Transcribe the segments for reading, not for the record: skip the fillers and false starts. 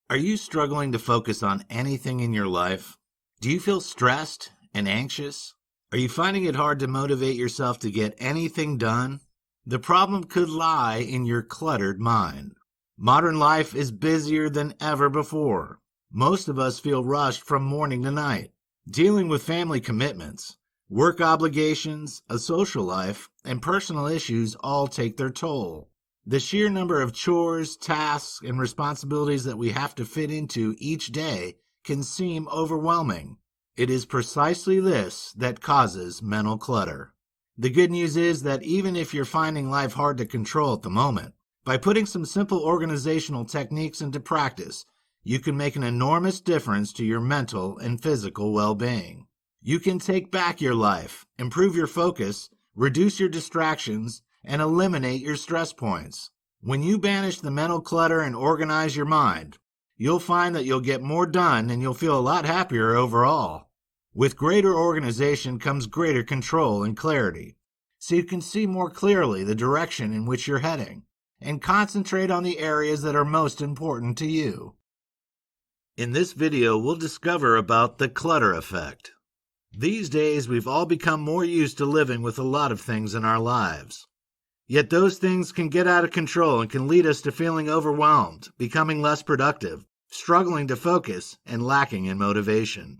Are you struggling to focus on anything in your life? Do you feel stressed and anxious? Are you finding it hard to motivate yourself to get anything done? The problem could lie in your cluttered mind. Modern life is busier than ever before. Most of us feel rushed from morning to night, dealing with family commitments, work obligations, a social life, and personal issues all take their toll. The sheer number of chores, tasks, and responsibilities that we have to fit into each day can seem overwhelming. It is precisely this that causes mental clutter. The good news is that even if you're finding life hard to control at the moment, by putting some simple organizational techniques into practice, you can make an enormous difference to your mental and physical well-being. You can take back your life, improve your focus, reduce your distractions, and eliminate your stress points. When you banish the mental clutter and organize your mind, you'll find that you'll get more done and you'll feel a lot happier overall. With greater organization comes greater control and clarity, so you can see more clearly the direction in which you're heading and concentrate on the areas that are most important to you. In this video, we'll discover about the clutter effect. These days, we've all become more used to living with a lot of things in our lives. Yet those things can get out of control and can lead us to feeling overwhelmed, becoming less productive, struggling to focus, and lacking in motivation.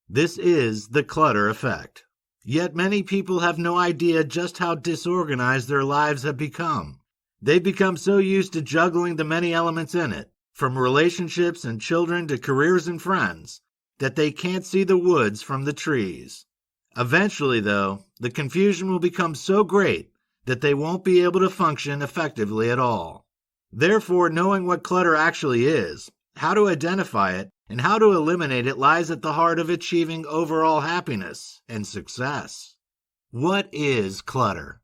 This is the clutter effect. Yet many people have no idea just how disorganized their lives have become. They've become so used to juggling the many elements in it, from relationships and children to careers and friends, that they can't see the woods from the trees. Eventually, though, the confusion will become so great that they won't be able to function effectively at all. Therefore, knowing what clutter actually is, how to identify it, and how to eliminate it lies at the heart of achieving overall happiness and success. What is clutter?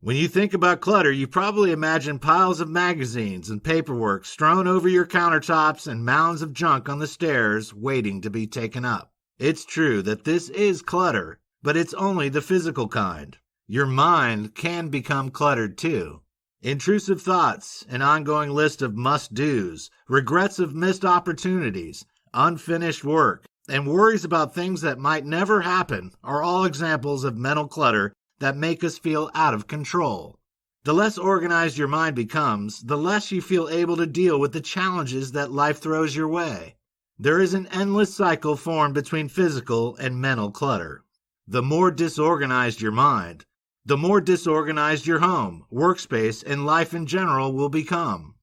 When you think about clutter, you probably imagine piles of magazines and paperwork strewn over your countertops and mounds of junk on the stairs waiting to be taken up. It's true that this is clutter, but it's only the physical kind. Your mind can become cluttered too. Intrusive thoughts, an ongoing list of must-dos, regrets of missed opportunities, unfinished work, and worries about things that might never happen are all examples of mental clutter that make us feel out of control. The less organized your mind becomes, the less you feel able to deal with the challenges that life throws your way. There is an endless cycle formed between physical and mental clutter. The more disorganized your mind, the more disorganized your home, workspace, and life in general will become.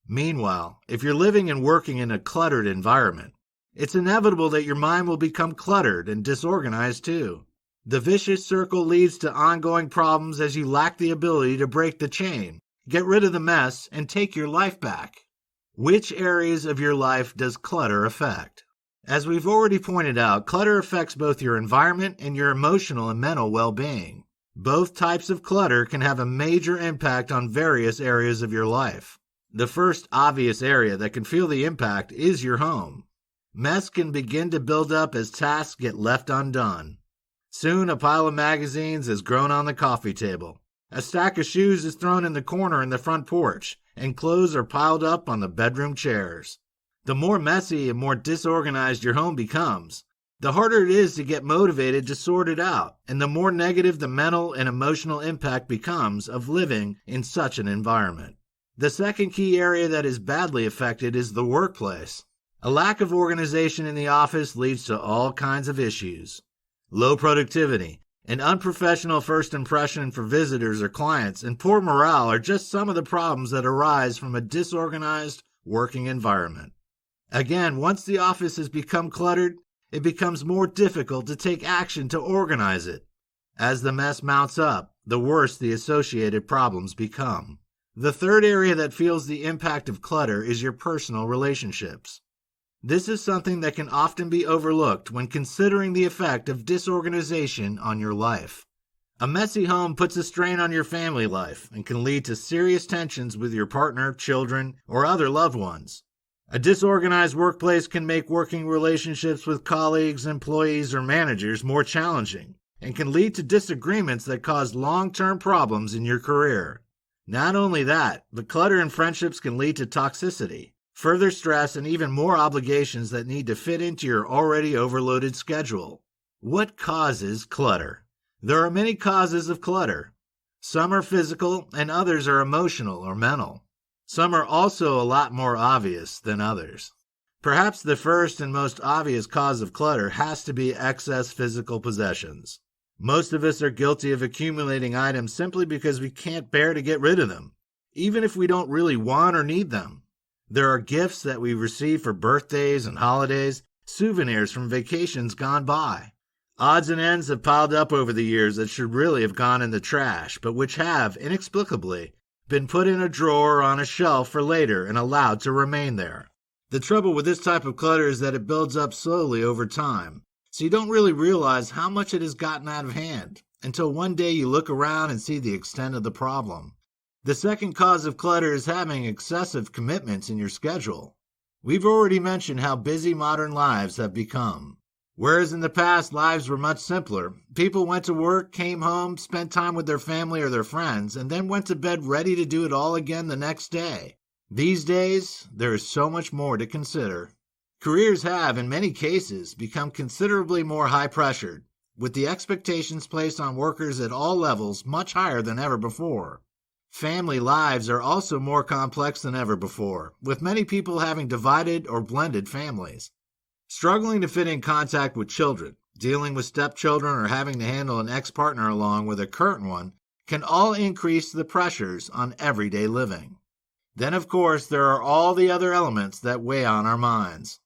Meanwhile, if you're living and working in a cluttered environment, it's inevitable that your mind will become cluttered and disorganized too. The vicious circle leads to ongoing problems as you lack the ability to break the chain, get rid of the mess, and take your life back. Which areas of your life does clutter affect? As we've already pointed out, clutter affects both your environment and your emotional and mental well-being. Both types of clutter can have a major impact on various areas of your life. The first obvious area that can feel the impact is your home. Mess can begin to build up as tasks get left undone. Soon a pile of magazines has grown on the coffee table. A stack of shoes is thrown in the corner in the front porch, and clothes are piled up on the bedroom chairs. The more messy and more disorganized your home becomes, the harder it is to get motivated to sort it out, and the more negative the mental and emotional impact becomes of living in such an environment. The second key area that is badly affected is the workplace. A lack of organization in the office leads to all kinds of issues. Low productivity, an unprofessional first impression for visitors or clients, and poor morale are just some of the problems that arise from a disorganized working environment. Again, once the office has become cluttered, it becomes more difficult to take action to organize it. As the mess mounts up, the worse the associated problems become. The third area that feels the impact of clutter is your personal relationships. This is something that can often be overlooked when considering the effect of disorganization on your life. A messy home puts a strain on your family life and can lead to serious tensions with your partner, children, or other loved ones. A disorganized workplace can make working relationships with colleagues, employees, or managers more challenging and can lead to disagreements that cause long-term problems in your career. Not only that, but clutter in friendships can lead to toxicity. further stress, and even more obligations that need to fit into your already overloaded schedule. What causes clutter? There are many causes of clutter. Some are physical and others are emotional or mental. Some are also a lot more obvious than others. Perhaps the first and most obvious cause of clutter has to be excess physical possessions. Most of us are guilty of accumulating items simply because we can't bear to get rid of them, even if we don't really want or need them. There are gifts that we receive for birthdays and holidays, souvenirs from vacations gone by. Odds and ends have piled up over the years that should really have gone in the trash, but which have, inexplicably, been put in a drawer or on a shelf for later and allowed to remain there. The trouble with this type of clutter is that it builds up slowly over time, so you don't really realize how much it has gotten out of hand until one day you look around and see the extent of the problem. The second cause of clutter is having excessive commitments in your schedule. We've already mentioned how busy modern lives have become. Whereas in the past, lives were much simpler. People went to work, came home, spent time with their family or their friends, and then went to bed ready to do it all again the next day. These days, there is so much more to consider. Careers have, in many cases, become considerably more high-pressured, with the expectations placed on workers at all levels much higher than ever before. Family lives are also more complex than ever before, with many people having divided or blended families. Struggling to fit in contact with children, dealing with stepchildren, or having to handle an ex-partner along with a current one can all increase the pressures on everyday living. Then, of course, there are all the other elements that weigh on our minds.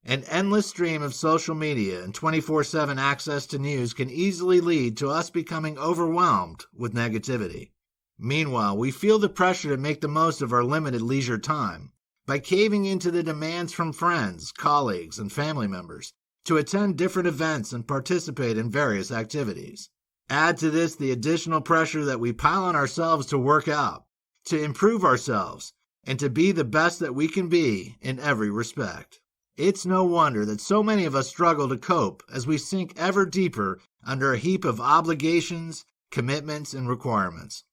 An endless stream of social media and 24/7 access to news can easily lead to us becoming overwhelmed with negativity. Meanwhile, we feel the pressure to make the most of our limited leisure time by caving into the demands from friends, colleagues, and family members to attend different events and participate in various activities. Add to this the additional pressure that we pile on ourselves to work out, to improve ourselves, and to be the best that we can be in every respect. It's no wonder that so many of us struggle to cope as we sink ever deeper under a heap of obligations, commitments, and requirements.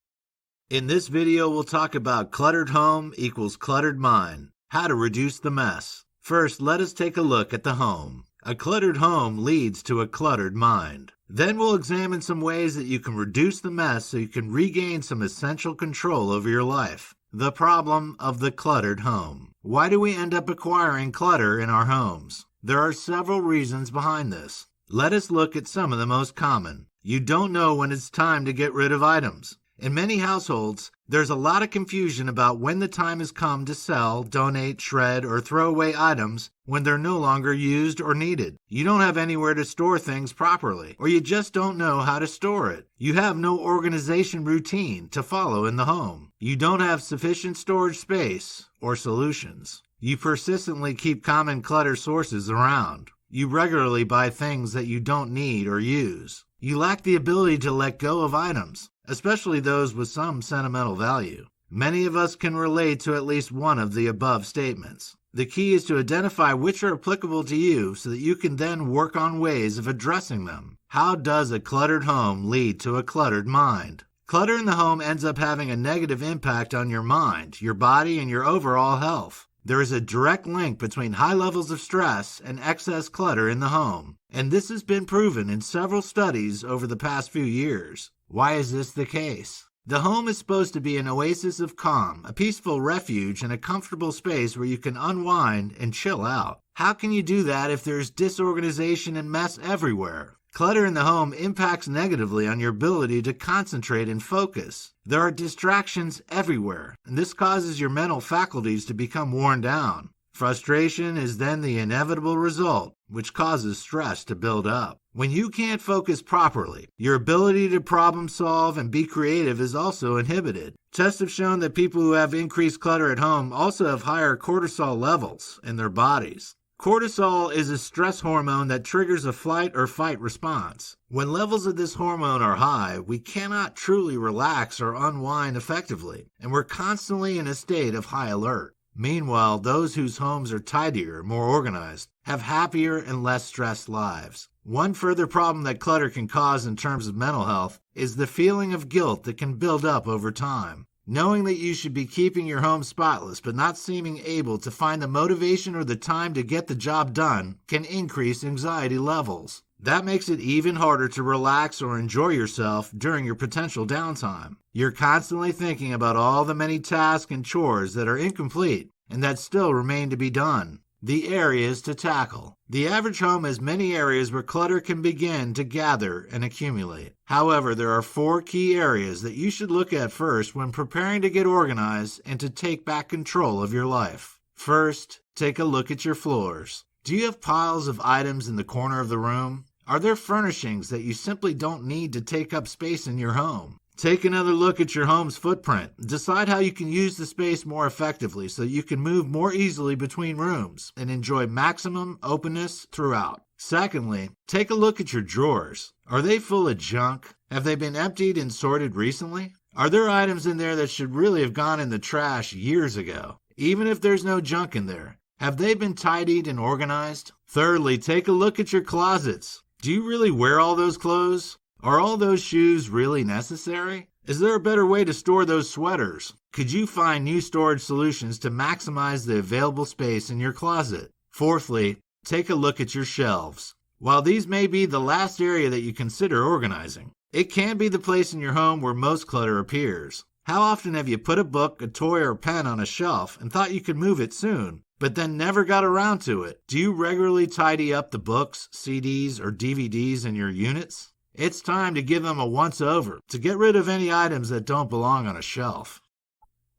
In this video, we'll talk about cluttered home equals cluttered mind, how to reduce the mess. First, let us take a look at the home. A cluttered home leads to a cluttered mind. Then we'll examine some ways that you can reduce the mess so you can regain some essential control over your life. The problem of the cluttered home. Why do we end up acquiring clutter in our homes? There are several reasons behind this. Let us look at some of the most common. You don't know when it's time to get rid of items. In many households, there's a lot of confusion about when the time has come to sell, donate, shred, or throw away items when they're no longer used or needed. You don't have anywhere to store things properly, or you just don't know how to store it. You have no organization routine to follow in the home. You don't have sufficient storage space or solutions. You persistently keep common clutter sources around. You regularly buy things that you don't need or use. You lack the ability to let go of items, especially those with some sentimental value. Many of us can relate to at least one of the above statements. The key is to identify which are applicable to you so that you can then work on ways of addressing them. How does a cluttered home lead to a cluttered mind? Clutter in the home ends up having a negative impact on your mind, your body, and your overall health. There is a direct link between high levels of stress and excess clutter in the home, and this has been proven in several studies over the past few years. Why is this the case? The home is supposed to be an oasis of calm, a peaceful refuge, and a comfortable space where you can unwind and chill out. How can you do that if there's disorganization and mess everywhere? Clutter in the home impacts negatively on your ability to concentrate and focus. There are distractions everywhere, and this causes your mental faculties to become worn down. Frustration is then the inevitable result, which causes stress to build up. When you can't focus properly, your ability to problem solve and be creative is also inhibited. Tests have shown that people who have increased clutter at home also have higher cortisol levels in their bodies. Cortisol is a stress hormone that triggers a flight or fight response. When levels of this hormone are high, we cannot truly relax or unwind effectively, and we're constantly in a state of high alert. Meanwhile, those whose homes are tidier, more organized, have happier and less stressed lives. One further problem that clutter can cause in terms of mental health is the feeling of guilt that can build up over time. Knowing that you should be keeping your home spotless but not seeming able to find the motivation or the time to get the job done can increase anxiety levels. That makes it even harder to relax or enjoy yourself during your potential downtime. You're constantly thinking about all the many tasks and chores that are incomplete and that still remain to be done. The areas to tackle. The average home has many areas where clutter can begin to gather and accumulate. However, there are 4 key areas that you should look at first when preparing to get organized and to take back control of your life. First, take a look at your floors. Do you have piles of items in the corner of the room? Are there furnishings that you simply don't need to take up space in your home? Take another look at your home's footprint. Decide how you can use the space more effectively so you can move more easily between rooms and enjoy maximum openness throughout. Secondly, take a look at your drawers. Are they full of junk? Have they been emptied and sorted recently? Are there items in there that should really have gone in the trash years ago? Even if there's no junk in there, have they been tidied and organized? Thirdly, take a look at your closets. Do you really wear all those clothes? Are all those shoes really necessary? Is there a better way to store those sweaters? Could you find new storage solutions to maximize the available space in your closet? Fourthly, take a look at your shelves. While these may be the last area that you consider organizing, it can be the place in your home where most clutter appears. How often have you put a book, a toy, or a pen on a shelf and thought you could move it soon, but then never got around to it? Do you regularly tidy up the books, CDs, or DVDs in your units? It's time to give them a once-over to get rid of any items that don't belong on a shelf.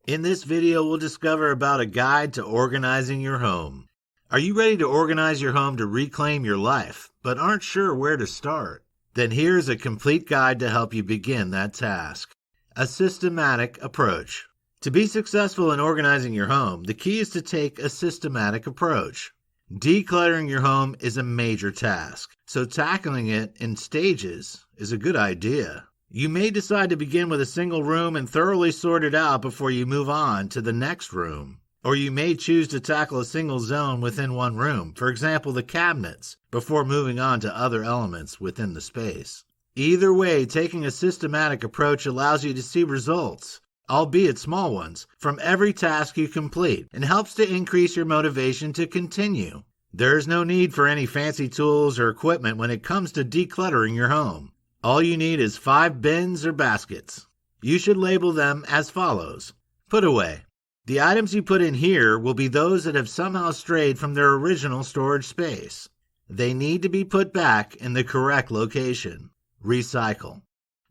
In this video, we'll discover about a guide to organizing your home. Are you ready to organize your home to reclaim your life, but aren't sure where to start? Then here's a complete guide to help you begin that task. A systematic approach. To be successful in organizing your home, the key is to take a systematic approach. Decluttering your home is a major task, so tackling it in stages is a good idea. You may decide to begin with a single room and thoroughly sort it out before you move on to the next room. Or you may choose to tackle a single zone within one room, for example the cabinets, before moving on to other elements within the space. Either way, taking a systematic approach allows you to see results, albeit small ones, from every task you complete and helps to increase your motivation to continue. There is no need for any fancy tools or equipment when it comes to decluttering your home. All you need is 5 bins or baskets. You should label them as follows. Put away. The items you put in here will be those that have somehow strayed from their original storage space. They need to be put back in the correct location. Recycle.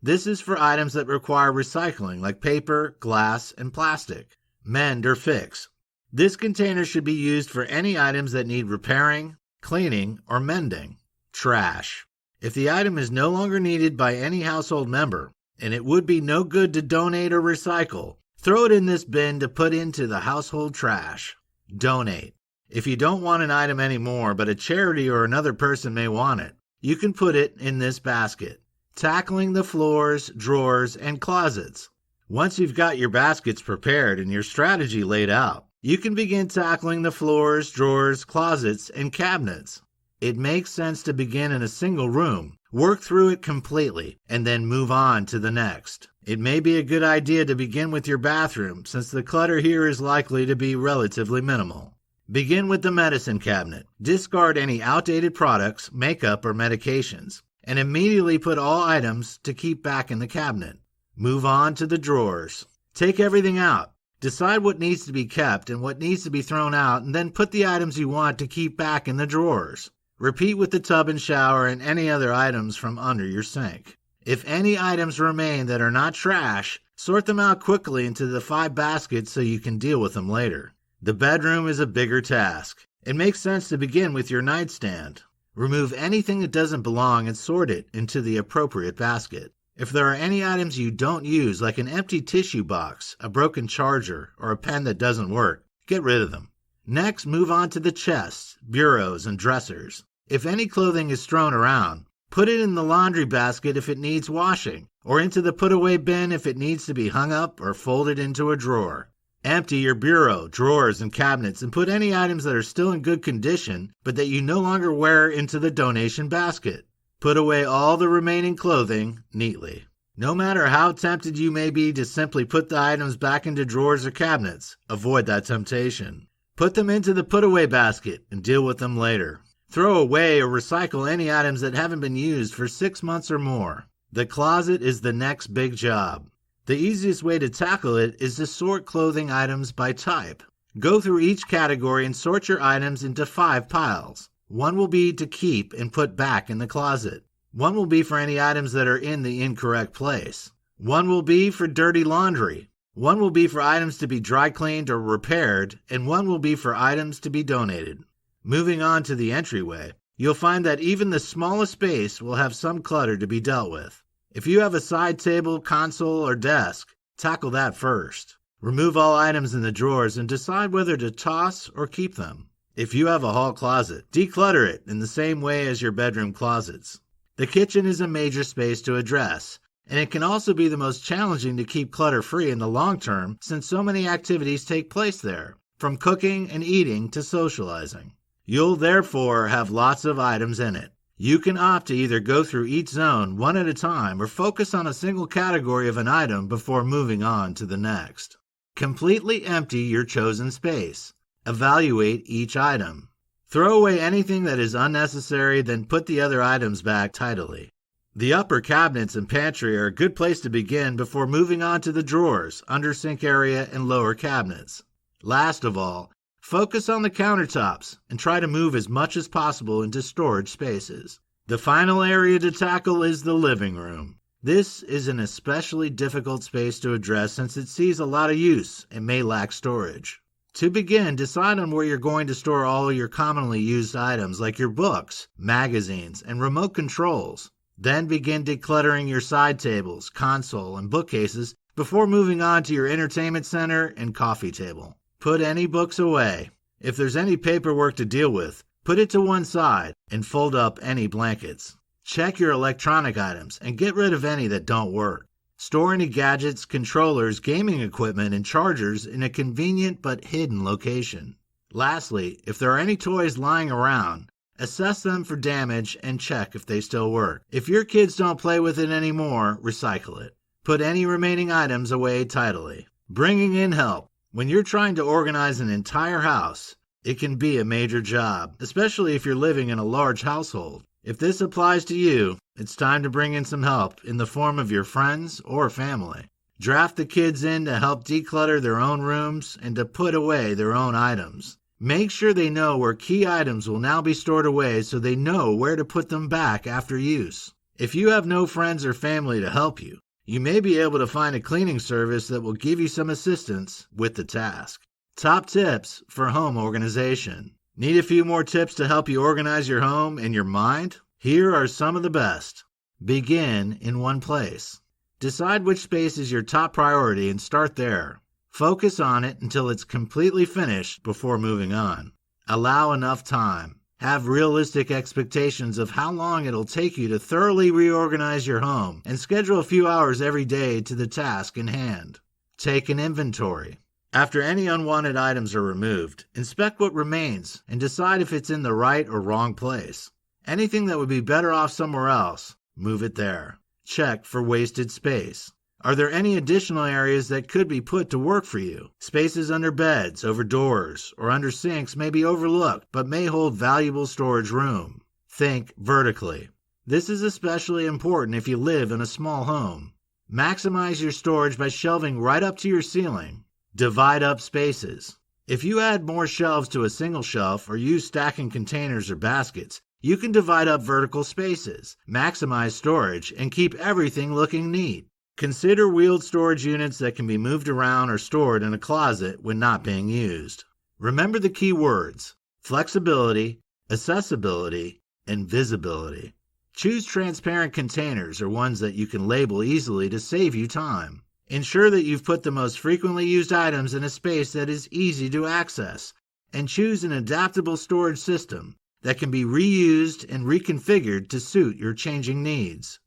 This is for items that require recycling like paper, glass, and plastic. Mend or fix. This container should be used for any items that need repairing, cleaning, or mending. Trash. If the item is no longer needed by any household member, and it would be no good to donate or recycle, throw it in this bin to put into the household trash. Donate. If you don't want an item anymore, but a charity or another person may want it, you can put it in this basket. Tackling the floors, drawers, and closets. Once you've got your baskets prepared and your strategy laid out, you can begin tackling the floors, drawers, closets, and cabinets. It makes sense to begin in a single room, work through it completely, and then move on to the next. It may be a good idea to begin with your bathroom, since the clutter here is likely to be relatively minimal. Begin with the medicine cabinet. Discard any outdated products, makeup, or medications, and immediately put all items to keep back in the cabinet. Move on to the drawers. Take everything out. Decide what needs to be kept and what needs to be thrown out, and then put the items you want to keep back in the drawers. Repeat with the tub and shower and any other items from under your sink. If any items remain that are not trash, sort them out quickly into the 5 baskets so you can deal with them later. The bedroom is a bigger task. It makes sense to begin with your nightstand. Remove anything that doesn't belong and sort it into the appropriate basket. If there are any items you don't use, like an empty tissue box, a broken charger, or a pen that doesn't work, get rid of them. Next, move on to the chests, bureaus, and dressers. If any clothing is thrown around, put it in the laundry basket if it needs washing, or into the put-away bin if it needs to be hung up or folded into a drawer. Empty your bureau, drawers, and cabinets and put any items that are still in good condition but that you no longer wear into the donation basket. Put away all the remaining clothing neatly. No matter how tempted you may be to simply put the items back into drawers or cabinets, avoid that temptation. Put them into the put-away basket and deal with them later. Throw away or recycle any items that haven't been used for 6 months or more. The closet is the next big job. The easiest way to tackle it is to sort clothing items by type. Go through each category and sort your items into 5 piles. One will be to keep and put back in the closet. One will be for any items that are in the incorrect place. One will be for dirty laundry. One will be for items to be dry cleaned or repaired, and one will be for items to be donated. Moving on to the entryway, you'll find that even the smallest space will have some clutter to be dealt with. If you have a side table, console, or desk, tackle that first. Remove all items in the drawers and decide whether to toss or keep them. If you have a hall closet, declutter it in the same way as your bedroom closets. The kitchen is a major space to address, and it can also be the most challenging to keep clutter-free in the long term since so many activities take place there, from cooking and eating to socializing. You'll therefore have lots of items in it. You can opt to either go through each zone one at a time or focus on a single category of an item before moving on to the next. Completely empty your chosen space. Evaluate each item. Throw away anything that is unnecessary, then put the other items back tidily. The upper cabinets and pantry are a good place to begin before moving on to the drawers, under sink area, and lower cabinets. Last of all, focus on the countertops and try to move as much as possible into storage spaces. The final area to tackle is the living room. This is an especially difficult space to address since it sees a lot of use and may lack storage. To begin, decide on where you're going to store all your commonly used items like your books, magazines, and remote controls. Then begin decluttering your side tables, console, and bookcases before moving on to your entertainment center and coffee table. Put any books away. If there's any paperwork to deal with, put it to one side and fold up any blankets. Check your electronic items and get rid of any that don't work. Store any gadgets, controllers, gaming equipment, and chargers in a convenient but hidden location. Lastly, if there are any toys lying around, assess them for damage and check if they still work. If your kids don't play with it anymore, recycle it. Put any remaining items away tidily. Bringing in help. When you're trying to organize an entire house, it can be a major job, especially if you're living in a large household. If this applies to you, it's time to bring in some help in the form of your friends or family. Draft the kids in to help declutter their own rooms and to put away their own items. Make sure they know where key items will now be stored away so they know where to put them back after use. If you have no friends or family to help you, you may be able to find a cleaning service that will give you some assistance with the task. Top tips for home organization. Need a few more tips to help you organize your home and your mind? Here are some of the best. Begin in one place. Decide which space is your top priority and start there. Focus on it until it's completely finished before moving on. Allow enough time. Have realistic expectations of how long it'll take you to thoroughly reorganize your home and schedule a few hours every day to the task in hand. Take an inventory. After any unwanted items are removed, inspect what remains and decide if it's in the right or wrong place. Anything that would be better off somewhere else, move it there. Check for wasted space. Are there any additional areas that could be put to work for you? Spaces under beds, over doors, or under sinks may be overlooked but may hold valuable storage room. Think vertically. This is especially important if you live in a small home. Maximize your storage by shelving right up to your ceiling. Divide up spaces. If you add more shelves to a single shelf or use stacking containers or baskets, you can divide up vertical spaces, maximize storage, and keep everything looking neat. Consider wheeled storage units that can be moved around or stored in a closet when not being used. Remember the key words: flexibility, accessibility, and visibility. Choose transparent containers or ones that you can label easily to save you time. Ensure that you've put the most frequently used items in a space that is easy to access, and choose an adaptable storage system that can be reused and reconfigured to suit your changing needs.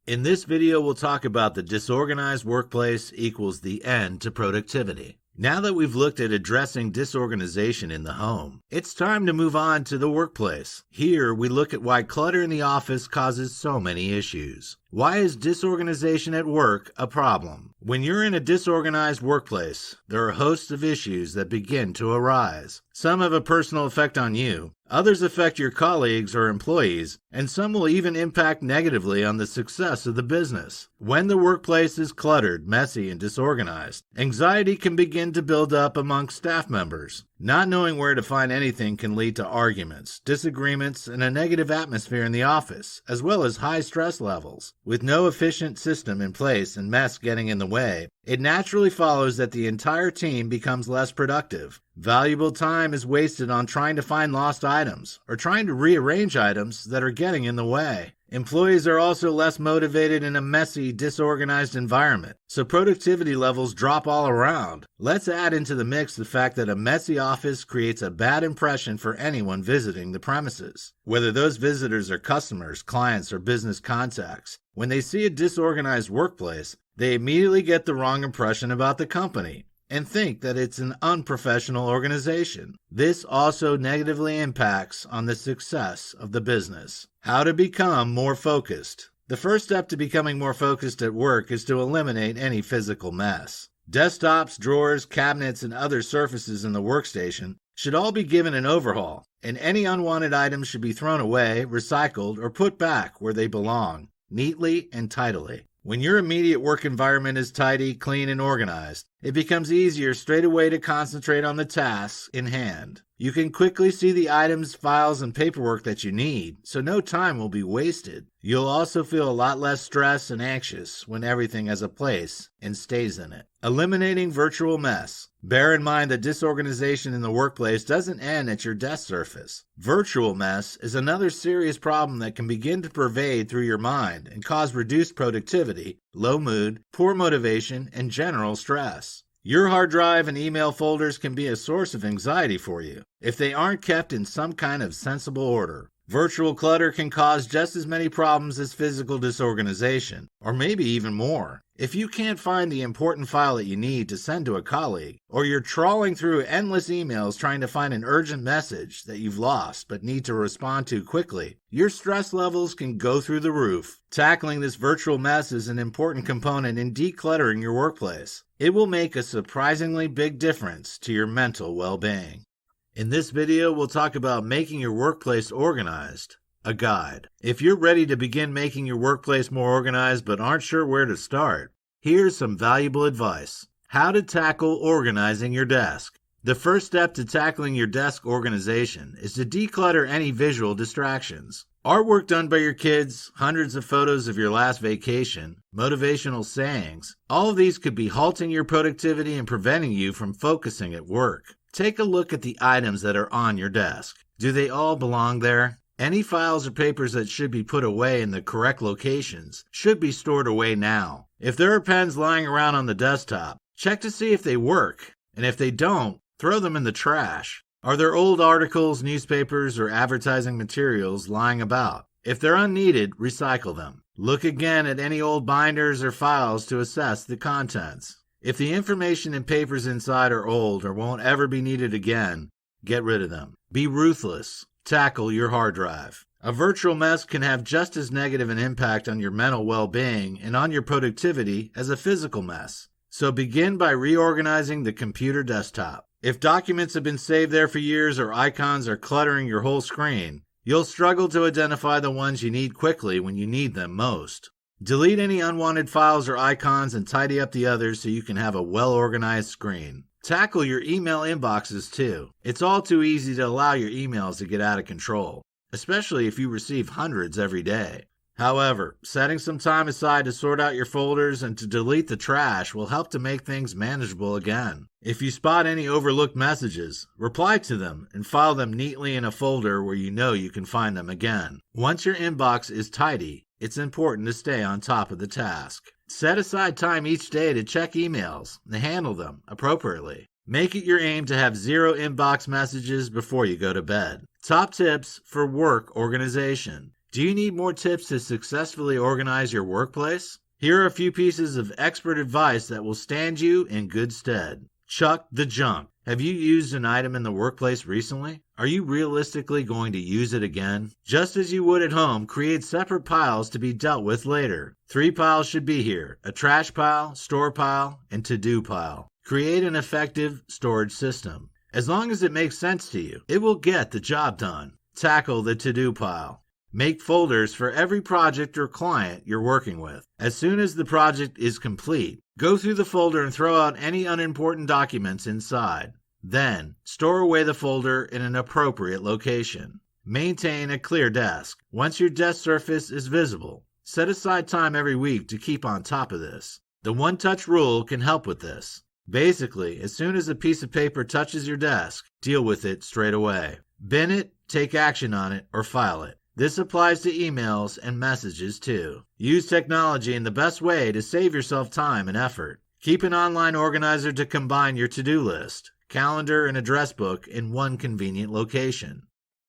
In this video, we'll talk about the disorganized workplace equals the end to productivity. Now that we've looked at addressing disorganization in the home, it's time to move on to the workplace. Here, we look at why clutter in the office causes so many issues. Why is disorganization at work a problem? When you're in a disorganized workplace, there are hosts of issues that begin to arise. Some have a personal effect on you, others affect your colleagues or employees, and some will even impact negatively on the success of the business. When the workplace is cluttered, messy, and disorganized, anxiety can begin to build up among staff members. Not knowing where to find anything can lead to arguments, disagreements, and a negative atmosphere in the office, as well as high stress levels. With no efficient system in place and mess getting in the way, it naturally follows that the entire team becomes less productive. Valuable time is wasted on trying to find lost items or trying to rearrange items that are getting in the way. Employees are also less motivated in a messy, disorganized environment, so productivity levels drop all around. Let's add into the mix the fact that a messy office creates a bad impression for anyone visiting the premises. Whether those visitors are customers, clients, or business contacts, when they see a disorganized workplace, they immediately get the wrong impression about the company and think that it's an unprofessional organization. This also negatively impacts on the success of the business. How to become more focused. The first step to becoming more focused at work is to eliminate any physical mess. Desktops, drawers, cabinets, and other surfaces in the workstation should all be given an overhaul, and any unwanted items should be thrown away, recycled, or put back where they belong, neatly and tidily. When your immediate work environment is tidy, clean, and organized, it becomes easier straight away to concentrate on the tasks in hand. You can quickly see the items, files, and paperwork that you need, so no time will be wasted. You'll also feel a lot less stressed and anxious when everything has a place and stays in it. Eliminating virtual mess. Bear in mind that disorganization in the workplace doesn't end at your desk surface. Virtual mess is another serious problem that can begin to pervade through your mind and cause reduced productivity, low mood, poor motivation, and general stress. Your hard drive and email folders can be a source of anxiety for you if they aren't kept in some kind of sensible order. Virtual clutter can cause just as many problems as physical disorganization, or maybe even more. If you can't find the important file that you need to send to a colleague, or you're trawling through endless emails trying to find an urgent message that you've lost but need to respond to quickly, your stress levels can go through the roof. Tackling this virtual mess is an important component in decluttering your workplace. It will make a surprisingly big difference to your mental well-being. In this video, we'll talk about making your workplace organized, a guide. If you're ready to begin making your workplace more organized but aren't sure where to start, here's some valuable advice. How to tackle organizing your desk. The first step to tackling your desk organization is to declutter any visual distractions. Artwork done by your kids, hundreds of photos of your last vacation, motivational sayings, all of these could be halting your productivity and preventing you from focusing at work. Take a look at the items that are on your desk. Do they all belong there? Any files or papers that should be put away in the correct locations should be stored away now. If there are pens lying around on the desktop, check to see if they work, and if they don't, throw them in the trash. Are there old articles, newspapers, or advertising materials lying about? If they're unneeded, recycle them. Look again at any old binders or files to assess the contents. If the information and papers inside are old or won't ever be needed again, get rid of them. Be ruthless. Tackle your hard drive. A virtual mess can have just as negative an impact on your mental well-being and on your productivity as a physical mess. So begin by reorganizing the computer desktop. If documents have been saved there for years or icons are cluttering your whole screen, you'll struggle to identify the ones you need quickly when you need them most. Delete any unwanted files or icons and tidy up the others so you can have a well-organized screen. Tackle your email inboxes too. It's all too easy to allow your emails to get out of control, especially if you receive hundreds every day. However, setting some time aside to sort out your folders and to delete the trash will help to make things manageable again. If you spot any overlooked messages, reply to them and file them neatly in a folder where you know you can find them again. Once your inbox is tidy, it's important to stay on top of the task. Set aside time each day to check emails and handle them appropriately. Make it your aim to have 0 inbox messages before you go to bed. Top tips for work organization. Do you need more tips to successfully organize your workplace? Here are a few pieces of expert advice that will stand you in good stead. Chuck the junk. Have you used an item in the workplace recently? Are you realistically going to use it again? Just as you would at home, create separate piles to be dealt with later. 3 piles should be here: a trash pile, store pile, and to-do pile. Create an effective storage system. As long as it makes sense to you, it will get the job done. Tackle the to-do pile. Make folders for every project or client you're working with. As soon as the project is complete, go through the folder and throw out any unimportant documents inside. Then, store away the folder in an appropriate location. Maintain a clear desk. Once your desk surface is visible, set aside time every week to keep on top of this. The one-touch rule can help with this. Basically, as soon as a piece of paper touches your desk, deal with it straight away. Bin it, take action on it, or file it. This applies to emails and messages too. Use technology in the best way to save yourself time and effort. Keep an online organizer to combine your to-do list, calendar, and address book in one convenient location.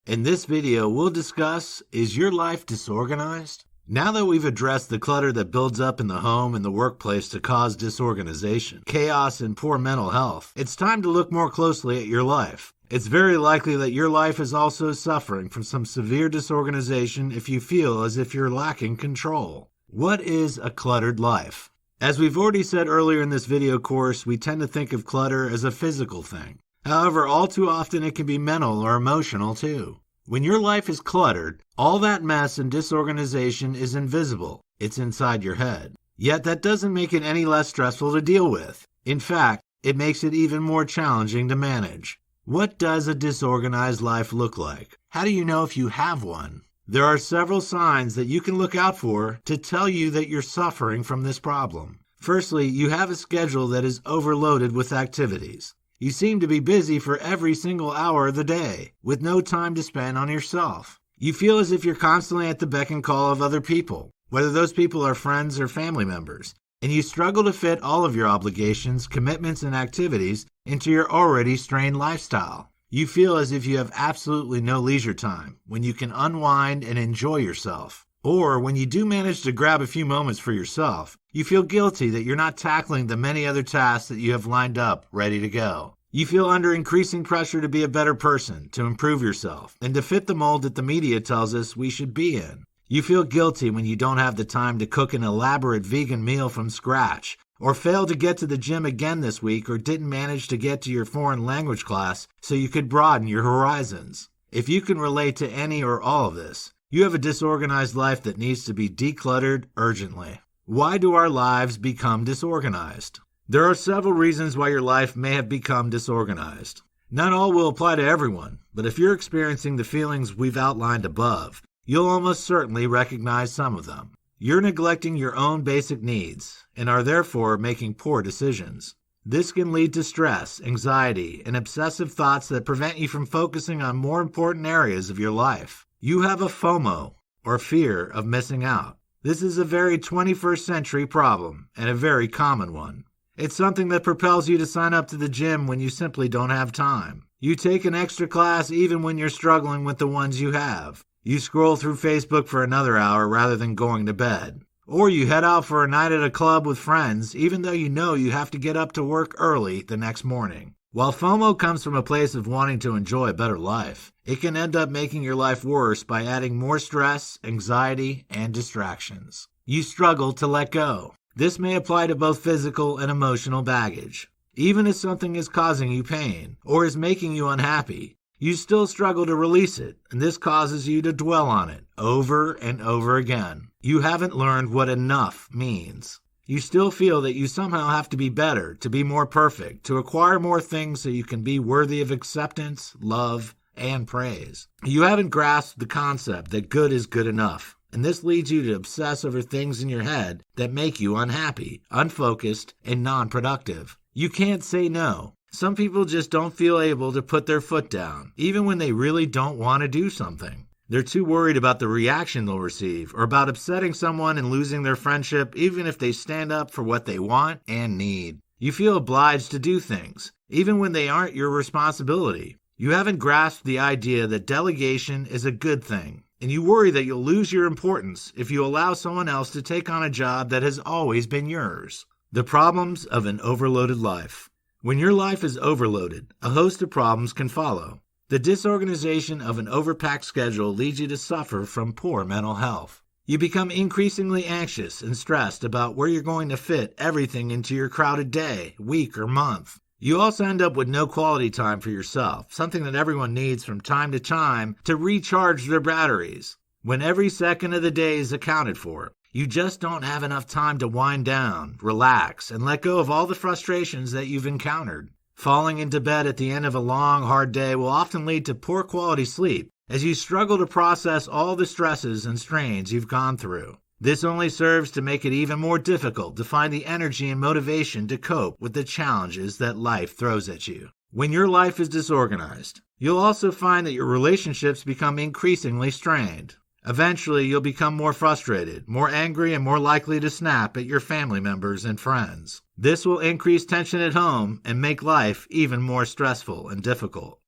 In this video, we'll discuss, is your life disorganized? Now that we've addressed the clutter that builds up in the home and the workplace to cause disorganization, chaos, and poor mental health, it's time to look more closely at your life. It's very likely that your life is also suffering from some severe disorganization if you feel as if you're lacking control. What is a cluttered life? As we've already said earlier in this video course, we tend to think of clutter as a physical thing. However, all too often it can be mental or emotional too. When your life is cluttered, all that mess and disorganization is invisible. It's inside your head. Yet that doesn't make it any less stressful to deal with. In fact, it makes it even more challenging to manage. What does a disorganized life look like? How do you know if you have one? There are several signs that you can look out for to tell you that you're suffering from this problem. Firstly, you have a schedule that is overloaded with activities. You seem to be busy for every single hour of the day, with no time to spend on yourself. You feel as if you're constantly at the beck and call of other people, whether those people are friends or family members, and you struggle to fit all of your obligations, commitments, and activities into your already strained lifestyle. You feel as if you have absolutely no leisure time when you can unwind and enjoy yourself. Or when you do manage to grab a few moments for yourself, you feel guilty that you're not tackling the many other tasks that you have lined up ready to go. You feel under increasing pressure to be a better person, to improve yourself, and to fit the mold that the media tells us we should be in. You feel guilty when you don't have the time to cook an elaborate vegan meal from scratch, or fail to get to the gym again this week, or didn't manage to get to your foreign language class so you could broaden your horizons. If you can relate to any or all of this, you have a disorganized life that needs to be decluttered urgently. Why do our lives become disorganized? There are several reasons why your life may have become disorganized. Not all will apply to everyone, but if you're experiencing the feelings we've outlined above, you'll almost certainly recognize some of them. You're neglecting your own basic needs and are therefore making poor decisions. This can lead to stress, anxiety, and obsessive thoughts that prevent you from focusing on more important areas of your life. You have a FOMO, or fear of missing out. This is a very 21st century problem, and a very common one. It's something that propels you to sign up to the gym when you simply don't have time. You take an extra class even when you're struggling with the ones you have. You scroll through Facebook for another hour rather than going to bed. Or you head out for a night at a club with friends even though you know you have to get up to work early the next morning. While FOMO comes from a place of wanting to enjoy a better life, it can end up making your life worse by adding more stress, anxiety, and distractions. You struggle to let go. This may apply to both physical and emotional baggage. Even if something is causing you pain or is making you unhappy, you still struggle to release it, and this causes you to dwell on it over and over again. You haven't learned what enough means. You still feel that you somehow have to be better, to be more perfect, to acquire more things so you can be worthy of acceptance, love, and praise. You haven't grasped the concept that good is good enough, and this leads you to obsess over things in your head that make you unhappy, unfocused, and non-productive. You can't say no. Some people just don't feel able to put their foot down, even when they really don't want to do something. They're too worried about the reaction they'll receive, or about upsetting someone and losing their friendship, even if they stand up for what they want and need. You feel obliged to do things, even when they aren't your responsibility. You haven't grasped the idea that delegation is a good thing, and you worry that you'll lose your importance if you allow someone else to take on a job that has always been yours. The problems of an overloaded life. When your life is overloaded, a host of problems can follow. The disorganization of an overpacked schedule leads you to suffer from poor mental health. You become increasingly anxious and stressed about where you're going to fit everything into your crowded day, week, or month. You also end up with no quality time for yourself, something that everyone needs from time to time to recharge their batteries. When every second of the day is accounted for, you just don't have enough time to wind down, relax, and let go of all the frustrations that you've encountered. Falling into bed at the end of a long, hard day will often lead to poor quality sleep as you struggle to process all the stresses and strains you've gone through. This only serves to make it even more difficult to find the energy and motivation to cope with the challenges that life throws at you. When your life is disorganized, you'll also find that your relationships become increasingly strained. Eventually, you'll become more frustrated, more angry, and more likely to snap at your family members and friends. This will increase tension at home and make life even more stressful and difficult.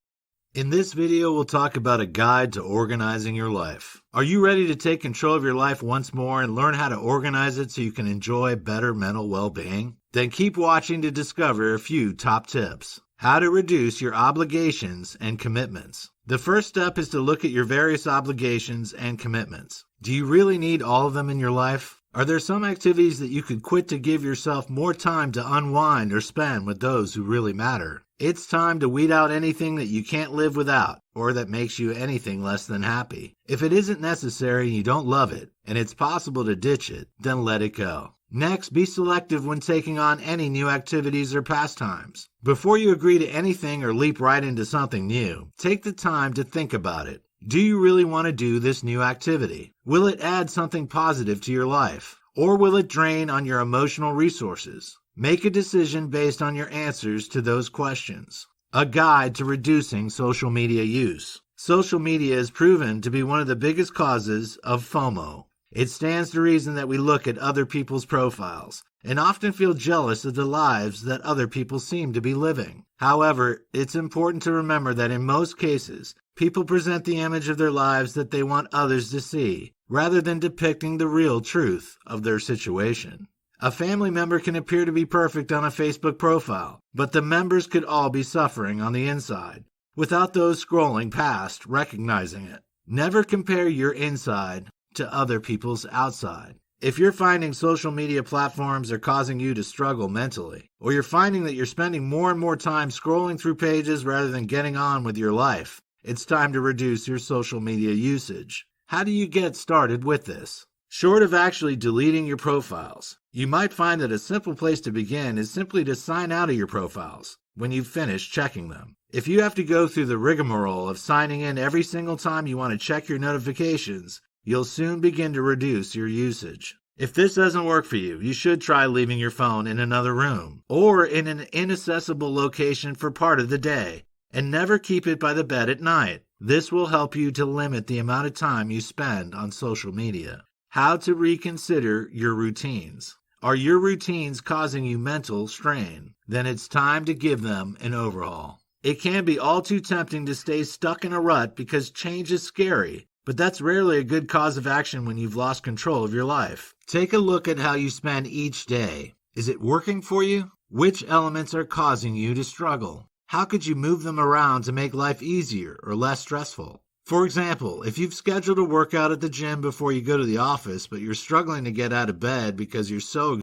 In this video, we'll talk about a guide to organizing your life. Are you ready to take control of your life once more and learn how to organize it so you can enjoy better mental well-being? Then keep watching to discover a few top tips. How to reduce your obligations and commitments. The first step is to look at your various obligations and commitments. Do you really need all of them in your life? Are there some activities that you could quit to give yourself more time to unwind or spend with those who really matter? It's time to weed out anything that you can't live without or that makes you anything less than happy. If it isn't necessary and you don't love it, and it's possible to ditch it, then let it go. Next, be selective when taking on any new activities or pastimes. Before you agree to anything or leap right into something new, take the time to think about it. Do you really want to do this new activity? Will it add something positive to your life? Or will it drain on your emotional resources? Make a decision based on your answers to those questions. A guide to reducing social media use. Social media is proven to be one of the biggest causes of FOMO. It stands to reason that we look at other people's profiles and often feel jealous of the lives that other people seem to be living. However, it's important to remember that in most cases, people present the image of their lives that they want others to see, rather than depicting the real truth of their situation. A family member can appear to be perfect on a Facebook profile, but the members could all be suffering on the inside, without those scrolling past recognizing it. Never compare your inside to other people's outside. If you're finding social media platforms are causing you to struggle mentally, or you're finding that you're spending more and more time scrolling through pages rather than getting on with your life, it's time to reduce your social media usage. How do you get started with this? Short of actually deleting your profiles, you might find that a simple place to begin is simply to sign out of your profiles when you've finished checking them. If you have to go through the rigmarole of signing in every single time you want to check your notifications, you'll soon begin to reduce your usage. If this doesn't work for you, you should try leaving your phone in another room or in an inaccessible location for part of the day, and never keep it by the bed at night. This will help you to limit the amount of time you spend on social media. How to reconsider your routines. Are your routines causing you mental strain? Then it's time to give them an overhaul. It can be all too tempting to stay stuck in a rut because change is scary, but that's rarely a good cause of action when you've lost control of your life. Take a look at how you spend each day. Is it working for you? Which elements are causing you to struggle? How could you move them around to make life easier or less stressful? For example, if you've scheduled a workout at the gym before you go to the office, but you're struggling to get out of bed because you're so